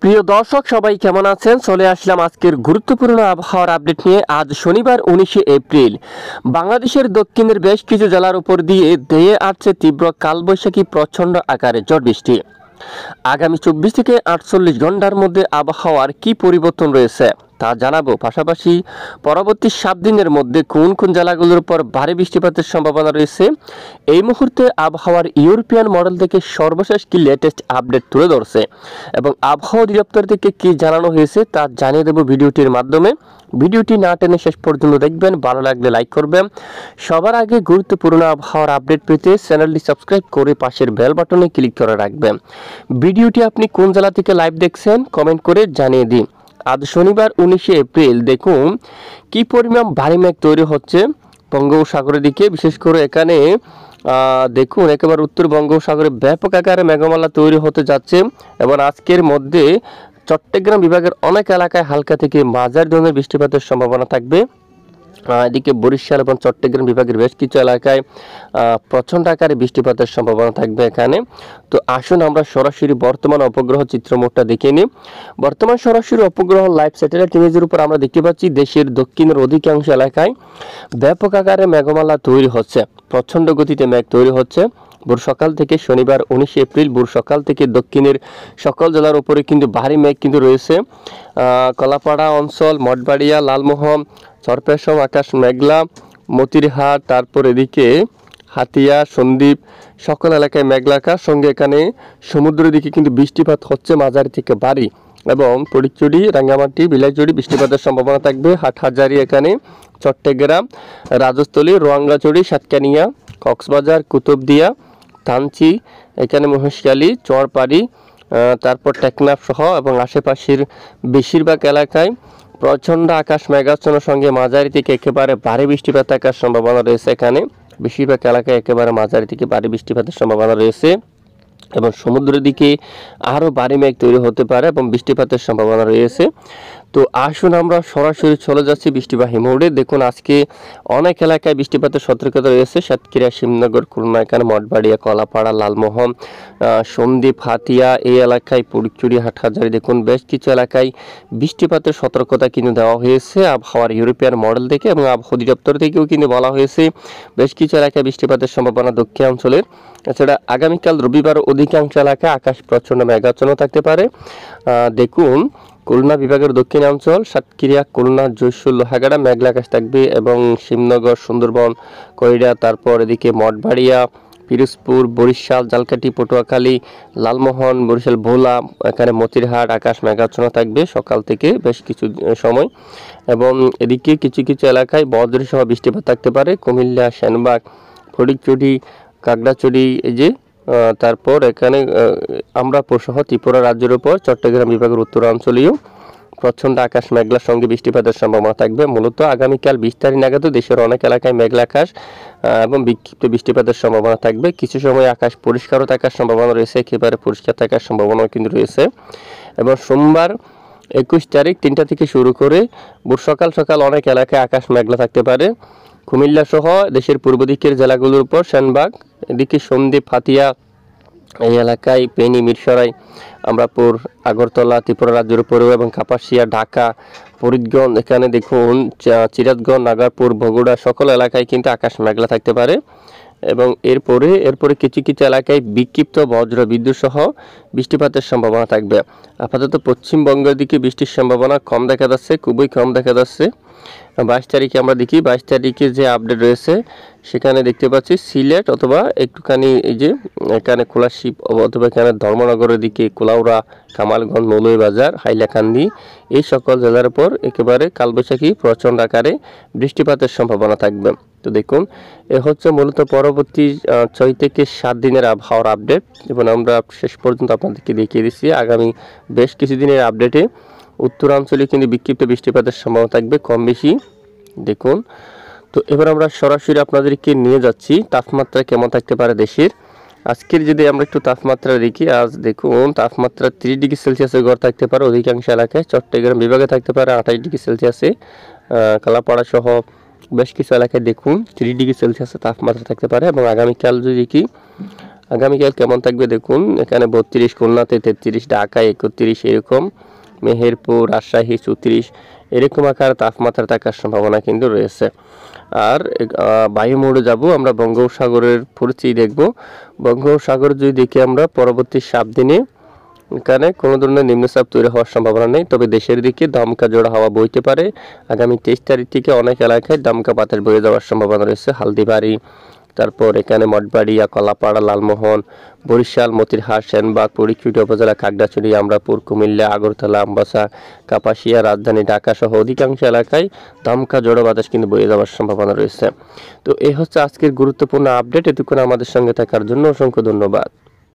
প্রিয় দর্শক সবাই কেমন আছেন? চলে আসলাম আজকের গুরুত্বপূর্ণ আবহাওয়ার আপডেট নিয়ে। আজ শনিবার 19শে এপ্রিল। বাংলাদেশের দক্ষিণের বেশ কিছু জেলার উপর দিয়ে ধেয়ে আসছে তীব্র কালবৈশাখী প্রচণ্ড আকারে ঝড় বৃষ্টি। আগামী 24 থেকে 48 ঘন্টার মধ্যে আবহাওয়ার কি পরিবর্তন রয়েছে তা জানাবো। পাশাপাশি পরবর্তী 7 দিনের মধ্যে কোন কোন জেলাগুলোর উপর ভারী বৃষ্টিপাতের সম্ভাবনা রয়েছে, এই মুহূর্তে আবহাওয়ার ইউরোপিয়ান মডেল থেকে সর্বশেষ কি লেটেস্ট আপডেট তুলে ধরছে এবং আবহাওয়া অধিদপ্তর থেকে কি জানানো হয়েছে তা জানিয়ে দেব ভিডিওটির মাধ্যমে। ভিডিওটি না টেনে শেষ পর্যন্ত দেখবেন, ভালো লাগলে লাইক করবেন। সবার আগে গুরুত্বপূর্ণ আবহাওয়ার আপডেট পেতে চ্যানেলটি সাবস্ক্রাইব করে পাশের বেল বাটনে ক্লিক করে রাখবেন। ভিডিওটি আপনি কোন জেলা থেকে লাইভ দেখছেন কমেন্ট করে জানিয়ে দিন। আজ শনিবার 19শে এপ্রিল, দেখুন কি পরিমাণ ভারী মেঘ তৈরি হচ্ছে বঙ্গোপসাগরের দিকে। বিশেষ করে এখানে দেখুন একেবারে উত্তর বঙ্গোপসাগরে ব্যাপক আকারে মেঘমালা তৈরি হতে যাচ্ছে এবং আজকের মধ্যে চট্টগ্রাম বিভাগের অনেক এলাকায় হালকা থেকে মাঝারি ধরনের বৃষ্টিপাতের সম্ভাবনা থাকবে। এদিকে বরিশাল এবং চট্টগ্রাম বিভাগের বেশ কিছু এলাকায় প্রচণ্ড আকারে বৃষ্টিপাতের সম্ভাবনা থাকবে এখানে। তো আসুন আমরা সরাসরি বর্তমান উপগ্রহ চিত্রমোটটা দেখে নিই। বর্তমান সরাসরি উপগ্রহ লাইভ স্যাটেলাইট ইমেজের উপর আমরা দেখতে পাচ্ছি দেশের দক্ষিণের অধিকাংশ এলাকায় ব্যাপক আকারে মেঘমালা তৈরি হচ্ছে, প্রচণ্ড গতিতে মেঘ তৈরি হচ্ছে। ভোর সকাল থেকে শনিবার 19শে এপ্রিল ভোর সকাল থেকে দক্ষিণের সকল জেলার উপরে কিন্তু ভারী মেঘ কিন্তু রয়েছে। কলাপাড়া অঞ্চল, মঠবাড়িয়া, লালমোহন, চরপেশম আকাশ মেঘলা, মতিরহাট, তারপর এদিকে হাতিয়া, সন্দ্বীপ সকল এলাকায় মেঘলা আকাশ, সঙ্গে এখানে সমুদ্রের দিকে কিন্তু বৃষ্টিপাত হচ্ছে মাঝারি থেকে ভারী এবং ফটিকছড়ি, রাঙ্গামাটি, বিলাইছড়ি বৃষ্টিপাতের সম্ভাবনা থাকবে। হাটহাজারী, এখানে চট্টগ্রাম, রাজস্থলী, রোয়াঙ্গাছড়ি, সাতকানিয়া, কক্সবাজার, কুতুবদিয়া, থানচি, এখানে মহেশখালী, চরপাড়ি, তারপর টেকনাফ সহ এবং আশেপাশের বেশিরভাগ এলাকায় প্রচণ্ড আকাশ মেঘাচ্ছন্নের সঙ্গে মাঝারি থেকে একেবারে ভারী বৃষ্টিপাত থাকার সম্ভাবনা রয়েছে। এখানে বেশিরভাগ এলাকায় একেবারে মাঝারি থেকে ভারী বৃষ্টিপাতের সম্ভাবনা রয়েছে এবং সমুদ্রের দিকে আরও ভারী মেঘ তৈরি হতে পারে এবং বৃষ্টিপাতের সম্ভাবনা রয়েছে। তো আসুন আমরা সরাসরি চলে যাচ্ছি বৃষ্টিবাহী মোড়ে। দেখুন আজকে অনেক এলাকায় বৃষ্টিপাতের সতর্কতা রয়েছে। সাতক্ষীরা, শিবনগর, খুলনা, এখানে মঠবাড়িয়া, কলাপাড়া, লালমোহন, সন্দ্বীপ, হাতিয়া এই এলাকায়, ফটিকছড়ি, হাটহাজারী, দেখুন বেশ কিছু এলাকায় বৃষ্টিপাতের সতর্কতা কিন্তু দেওয়া হয়েছে আবহাওয়ার ইউরোপিয়ান মডেল থেকে এবং আবহাওয়া অধিদপ্তর থেকেও কিন্তু বলা হয়েছে বেশ কিছু এলাকায় বৃষ্টিপাতের সম্ভাবনা দক্ষিণাঞ্চলের। এছাড়া আগামীকাল রবিবার অধিকাংশ এলাকায় আকাশ প্রচণ্ড মেঘাচ্ছন্ন থাকতে পারে। দেখুন খুলনা বিভাগের দক্ষিণাঞ্চল, সাতক্ষীরা, খুলনা, যশোর, লোহাগাড়া মেঘলা আকাশ থাকবে এবং শিবনগর, সুন্দরবন, কইরা, তারপর এদিকে মঠবাড়িয়া, পিরোজপুর, বরিশাল, ঝালকাঠি, পটুয়াখালী, লালমোহন, বরিশাল, ভোলা, এখানে মতিরহাট আকাশ মেঘাচ্ছন্ন থাকবে সকাল থেকে বেশ কিছু সময় এবং এদিকে কিছু কিছু এলাকায় বজ্রসহ বৃষ্টিপাত থাকতে পারে। কুমিল্লা, সেনবাগ, ফটিকছড়ি, খাগড়াছড়ি, এই যে তারপর এখানে আমরাপুর সহ ত্রিপুরা রাজ্যের উপর চট্টগ্রাম বিভাগের উত্তরাঞ্চলীয় প্রচণ্ড আকাশ মেঘলার সঙ্গে বৃষ্টিপাতের সম্ভাবনা থাকবে। মূলত আগামীকাল 20 তারিখ নাগাদ দেশের অনেক এলাকায় মেঘলা আকাশ এবং বিক্ষিপ্ত বৃষ্টিপাতের সম্ভাবনা থাকবে। কিছু সময় আকাশ পরিষ্কারও থাকার সম্ভাবনা রয়েছে, একেবারে পরিষ্কার থাকার সম্ভাবনাও কিন্তু রয়েছে। এবং সোমবার 21 তারিখ 3টা থেকে শুরু করে ভোর সকাল সকাল অনেক এলাকায় আকাশ মেঘলা থাকতে পারে। কুমিল্লা সহ দেশের পূর্ব দিকের জেলাগুলোর উপর, সেনবাগ, এদিকে সন্দ্বীপ, হাতিয়া এই এলাকায়, ফেনী, মিরসরাই, আমরাপুর, আগরতলা ত্রিপুরা রাজ্যের উপরেও এবং কাপাসিয়া, ঢাকা, ফরিদগঞ্জ, এখানে দেখুন চিরাতগঞ্জ, নাগারপুর, বগুড়া সকল এলাকায় কিন্তু আকাশ মেঘলা থাকতে পারে এবং এরপরে কিছু কিছু এলাকায় বিক্ষিপ্ত বজ্র বিদ্যুৎ সহ বৃষ্টিপাতের সম্ভাবনা থাকবে। আপাতত পশ্চিমবঙ্গের দিকে বৃষ্টির সম্ভাবনা কম দেখা যাচ্ছে, খুবই কম দেখা যাচ্ছে। 22 তারিখে আমরা দেখি, 22 তারিখে যে আপডেট রয়েছে সেখানে দেখতে পাচ্ছি সিলেট অথবা একটুখানি এই যে এখানে কোলাশিপ অথবা এখানে ধর্মনগরের দিকে কুলাউড়া, কামালগঞ্জ, মৌলভীবাজার, হাইলাকান্দি এই সকল জেলার উপর একেবারে কালবৈশাখী প্রচণ্ড আকারে বৃষ্টিপাতের সম্ভাবনা থাকবে। তো দেখুন এ হচ্ছে মূলত পরবর্তী 6 থেকে 7 দিনের আবহাওয়ার আপডেট এবং আমরা শেষ পর্যন্ত আপনাদেরকে দেখিয়ে দিচ্ছি আগামী বেশ কিছুদিনের আপডেটে উত্তরাঞ্চলে কিন্তু বিক্ষিপ্ত বৃষ্টিপাতের সম্ভাবনা থাকবে কম বেশি। দেখুন তো এবার আমরা সরাসরি আপনাদেরকে নিয়ে যাচ্ছি তাপমাত্রা কেমন থাকতে পারে দেশের। আজকের যদি আমরা একটু তাপমাত্রা দেখি, আজ দেখুন তাপমাত্রা 30 ডিগ্রি সেলসিয়াসের গড় থাকতে পারে অধিকাংশ এলাকায়। চট্টগ্রাম বিভাগে থাকতে পারে 28 ডিগ্রি সেলসিয়াসে, কালাপাড়া সহ বেশ কিছু এলাকায় দেখুন 30 ডিগ্রি সেলসিয়াসের তাপমাত্রা থাকতে পারে। এবং আগামীকাল যদি কি আগামীকাল কেমন থাকবে দেখুন, এখানে 32, খুলনাতে 33, ঢাকায় 31, এরকম মেহেরপুর, রাজশাহী 34, এরকম আকার তাপমাত্রা থাকার সম্ভাবনা কিন্তু রয়েছে। আর বায়ু মোড়ে যাব, আমরা বঙ্গোপসাগরের পরিস্থিতি দেখব। বঙ্গোপসাগর যদি দেখি আমরা পরবর্তী 7 দিনে এখানে কোনো ধরনের নিম্নচাপ তৈরি হওয়ার সম্ভাবনা নেই, তবে দেশের দিকে দমকা জোড়া হাওয়া বইতে পারে। আগামী 23 তারিখ থেকে অনেক এলাকায় দমকা বাতাস বয়ে যাওয়ার সম্ভাবনা রয়েছে। হালদিবাড়ি, তারপর এখানে মঠবাড়িয়া, কলাপাড়া, লালমোহন, বরিশাল, মতিরহাট, সেনবাগ, পরিচুটি উপজেলা, খাগড়াছড়ি, আমরাপুর, কুমিল্লা, আগরতলা, আমবাসা, কাপাসিয়া, রাজধানী ঢাকা সহ অধিকাংশ এলাকায় দমকা জোড়া বাতাস কিন্তু বয়ে যাওয়ার সম্ভাবনা রয়েছে। তো এই হচ্ছে আজকের গুরুত্বপূর্ণ আপডেট। এতক্ষণ আমাদের সঙ্গে থাকার জন্য অসংখ্য ধন্যবাদ।